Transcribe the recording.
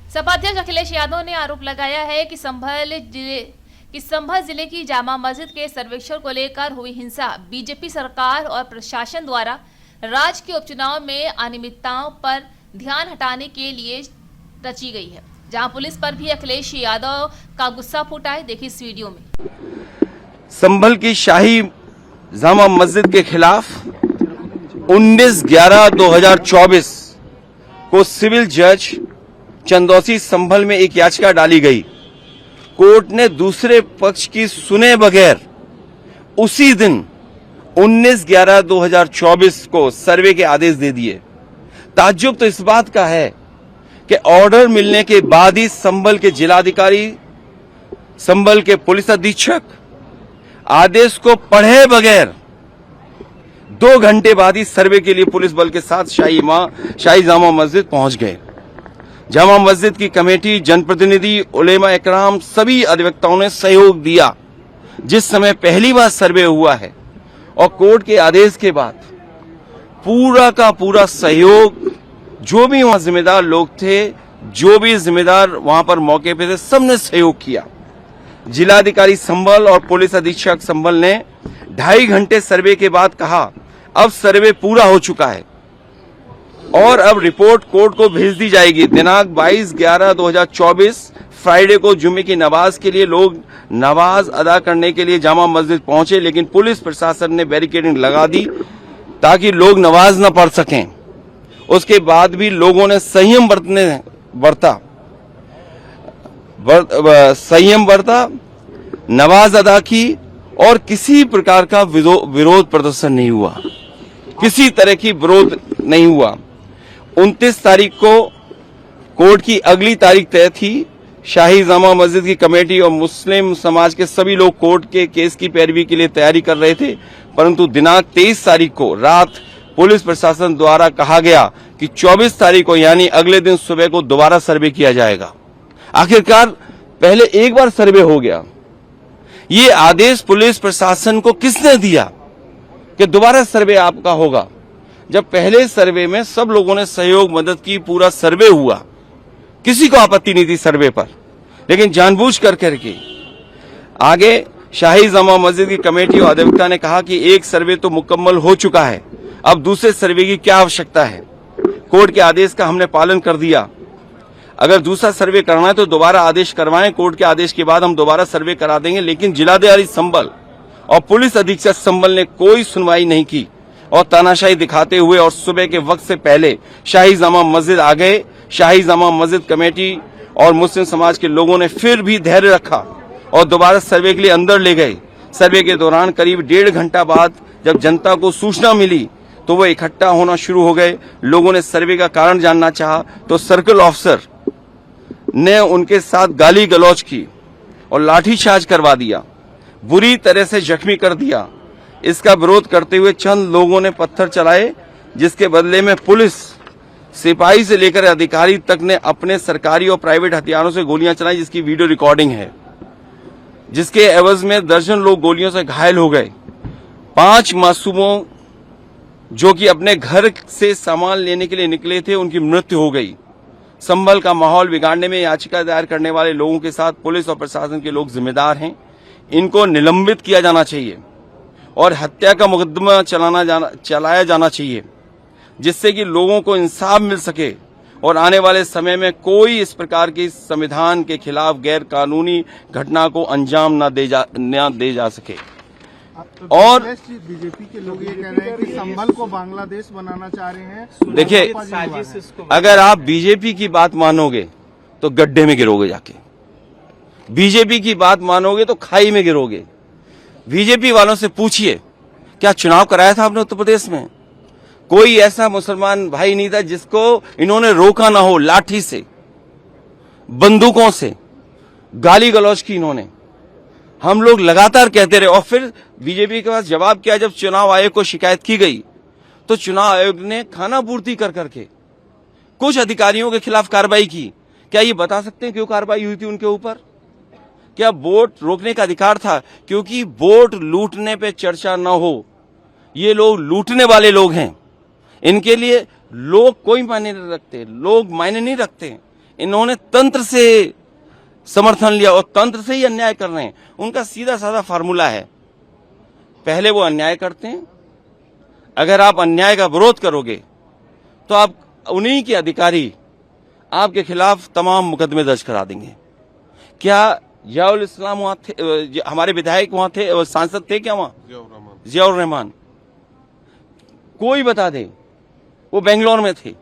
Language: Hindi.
सपा अध्यक्ष अखिलेश यादव ने आरोप लगाया है कि संभल जिले की जामा मस्जिद के सर्वेक्षण को लेकर हुई हिंसा बीजेपी सरकार और प्रशासन द्वारा राज्य के उपचुनाव में अनियमितताओं पर ध्यान हटाने के लिए रची गई है, जहां पुलिस पर भी अखिलेश यादव का गुस्सा फूटा है। देखिए इस वीडियो में। संभल की शाही जामा मस्जिद के खिलाफ 19/11/2024 को सिविल जज चंदौसी संभल में एक याचिका डाली गई। कोर्ट ने दूसरे पक्ष की सुने बगैर उसी दिन 19/11/2024 को सर्वे के आदेश दे दिए। ताज्जुब तो इस बात का है कि ऑर्डर मिलने के बाद ही संभल के जिलाधिकारी, संभल के पुलिस अधीक्षक आदेश को पढ़े बगैर 2 घंटे बाद ही सर्वे के लिए पुलिस बल के साथ शाही जामा मस्जिद पहुंच गए। जामा मस्जिद की कमेटी, जनप्रतिनिधि, उलेमा इकराम सभी अधिवक्ताओं ने सहयोग दिया। जिस समय पहली बार सर्वे हुआ है और कोर्ट के आदेश के बाद पूरा का पूरा सहयोग, जो भी वहां जिम्मेदार लोग थे, जो भी जिम्मेदार वहां पर मौके पे थे, सबने सहयोग किया। जिलाधिकारी संभल और पुलिस अधीक्षक संभल ने 2.5 घंटे सर्वे के बाद कहा अब सर्वे पूरा हो चुका है और अब रिपोर्ट कोर्ट को भेज दी जाएगी। दिनांक 22/11/2024 फ्राइडे को जुम्मे की नमाज के लिए लोग नमाज अदा करने के लिए जामा मस्जिद पहुंचे, लेकिन पुलिस प्रशासन ने बैरिकेडिंग लगा दी ताकि लोग नमाज न पढ़ सकें। उसके बाद भी लोगों ने संयम बरता, नमाज अदा की और किसी प्रकार का विरोध प्रदर्शन नहीं हुआ, किसी तरह की विरोध नहीं हुआ। 29 तारीख को कोर्ट की अगली तारीख तय थी। शाही जामा मस्जिद की कमेटी और मुस्लिम समाज के सभी लोग कोर्ट के केस की पैरवी के लिए तैयारी कर रहे थे, परंतु दिनांक 23 तारीख को रात पुलिस प्रशासन द्वारा कहा गया कि 24 तारीख को यानी अगले दिन सुबह को दोबारा सर्वे किया जाएगा। आखिरकार पहले एक बार सर्वे हो गया। ये आदेश पुलिस प्रशासन को किसने दिया कि दोबारा सर्वे आपका होगा, जब पहले सर्वे में सब लोगों ने सहयोग मदद की, पूरा सर्वे हुआ, किसी को आपत्ति नहीं थी सर्वे पर, लेकिन जानबूझ करके आगे शाही जामा मस्जिद की कमेटी और अधिवक्ता ने कहा कि एक सर्वे तो मुकम्मल हो चुका है, अब दूसरे सर्वे की क्या आवश्यकता है। कोर्ट के आदेश का हमने पालन कर दिया। अगर दूसरा सर्वे करना है तो दोबारा आदेश करवाएं, कोर्ट के आदेश के बाद हम दोबारा सर्वे करा देंगे। लेकिन जिलाधिकारी संभल और पुलिस अधीक्षक संभल ने कोई सुनवाई नहीं की और तानाशाही दिखाते हुए और सुबह के वक्त से पहले शाही जामा मस्जिद आ गए। शाही जामा मस्जिद कमेटी और मुस्लिम समाज के लोगों ने फिर भी धैर्य रखा और दोबारा सर्वे के लिए अंदर ले गए। सर्वे के दौरान करीब 1.5 घंटा बाद जब जनता को सूचना मिली तो वो इकट्ठा होना शुरू हो गए। लोगों ने सर्वे का कारण जानना चाहा तो सर्कल ऑफिसर ने उनके साथ गाली गलौज की और लाठीचार्ज करवा दिया, बुरी तरह से जख्मी कर दिया। इसका विरोध करते हुए चंद लोगों ने पत्थर चलाए, जिसके बदले में पुलिस, सिपाही से लेकर अधिकारी तक ने अपने सरकारी और प्राइवेट हथियारों से गोलियां चलाई, जिसकी वीडियो रिकॉर्डिंग है, जिसके एवज में दर्जन लोग गोलियों से घायल हो गए। 5 मासूमों जो कि अपने घर से सामान लेने के लिए निकले थे, उनकी मृत्यु हो गई। संभल का माहौल बिगाड़ने में याचिका दायर करने वाले लोगों के साथ पुलिस और प्रशासन के लोग जिम्मेदार हैं। इनको निलंबित किया जाना चाहिए और हत्या का मुकदमा चलाया जाना चाहिए, जिससे कि लोगों को इंसाफ मिल सके और आने वाले समय में कोई इस प्रकार की संविधान के खिलाफ गैर कानूनी घटना को अंजाम न दे जा सके। और बीजेपी के लोग ये कह रहे हैं कि संभल को बांग्लादेश बनाना चाह रहे हैं। देखिए, अगर आप बीजेपी की बात मानोगे तो गड्ढे में गिरोगे, जाके बीजेपी की बात मानोगे तो खाई में गिरोगे। बीजेपी वालों से पूछिए, क्या चुनाव कराया था आपने उत्तर प्रदेश में? कोई ऐसा मुसलमान भाई नहीं था जिसको इन्होंने रोका ना हो। लाठी से, बंदूकों से गाली गलौज की इन्होंने। हम लोग लगातार कहते रहे और फिर बीजेपी के पास जवाब क्या, जब चुनाव आयोग को शिकायत की गई तो चुनाव आयोग ने खाना पूर्ति कर करके कुछ अधिकारियों के खिलाफ कार्रवाई की। क्या ये बता सकते हैं क्यों कार्रवाई हुई थी उनके ऊपर? क्या वोट रोकने का अधिकार था? क्योंकि वोट लूटने पे चर्चा न हो। ये लोग लूटने वाले लोग हैं, इनके लिए लोग कोई मायने नहीं रखते, लोग मायने नहीं रखते। इन्होंने तंत्र से समर्थन लिया और तंत्र से ही अन्याय कर रहे हैं। उनका सीधा साधा फार्मूला है, पहले वो अन्याय करते हैं, अगर आप अन्याय का विरोध करोगे तो आप उन्हीं के अधिकारी आपके खिलाफ तमाम मुकदमे दर्ज करा देंगे। क्या जियाउल इस्लाम वहां थे, हमारे विधायक वहां थे, सांसद थे क्या वहां? जियाउर रहमान, कोई बता दे, वो बेंगलोर में थे।